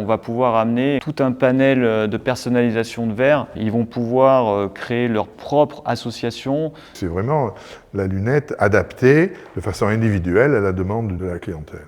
On va pouvoir amener tout un panel de personnalisation de verres. Ils vont pouvoir créer leur propre association. C'est vraiment la lunette adaptée de façon individuelle à la demande de la clientèle.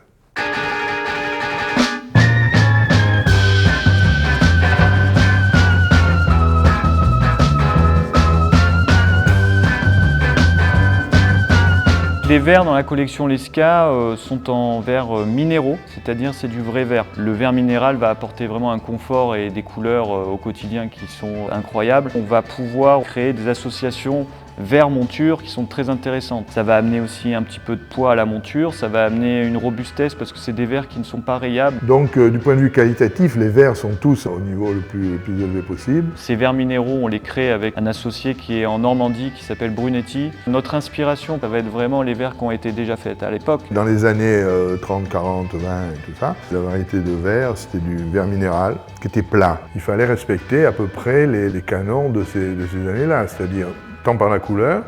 Les verres dans la collection Lesca sont en verres minéraux, c'est-à-dire c'est du vrai verre. Le verre minéral va apporter vraiment un confort et des couleurs au quotidien qui sont incroyables. On va pouvoir créer des associations verre-monture qui sont très intéressantes. Ça va amener aussi un petit peu de poids à la monture, ça va amener une robustesse parce que c'est des verres qui ne sont pas rayables. Donc du point de vue qualitatif, les verres sont tous au niveau le plus élevé possible. Ces verres minéraux, on les crée avec un associé qui est en Normandie, qui s'appelle Brunetti. Notre inspiration, ça va être vraiment les verres qui ont été déjà faits à l'époque. Dans les années 30, 40, 20 et tout ça, la variété de verre, c'était du verre minéral qui était plat. Il fallait respecter à peu près les canons de ces années-là, c'est-à-dire tant par la couleur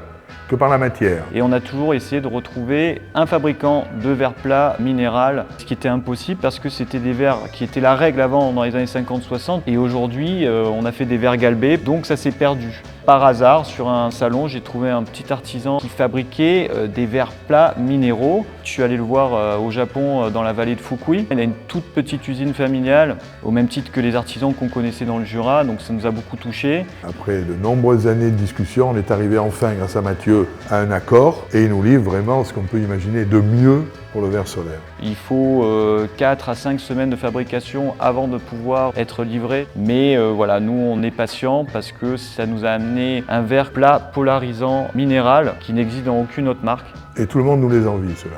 que par la matière. Et on a toujours essayé de retrouver un fabricant de verre plat minéral, ce qui était impossible parce que c'était des verres qui étaient la règle avant dans les années 50-60 et aujourd'hui on a fait des verres galbés, donc ça s'est perdu. Par hasard, sur un salon, j'ai trouvé un petit artisan qui fabriquait des verres plats minéraux. Je suis allé le voir au Japon, dans la vallée de Fukui. Il a une toute petite usine familiale, au même titre que les artisans qu'on connaissait dans le Jura, donc ça nous a beaucoup touchés. Après de nombreuses années de discussion, on est arrivé enfin, grâce à Mathieu, à un accord et il nous livre vraiment ce qu'on peut imaginer de mieux pour le verre solaire. Il faut 4 à 5 semaines de fabrication avant de pouvoir être livré. Mais voilà, nous on est patients parce que ça nous a amené un verre plat polarisant minéral qui n'existe dans aucune autre marque. Et tout le monde nous les envie, ceux-là.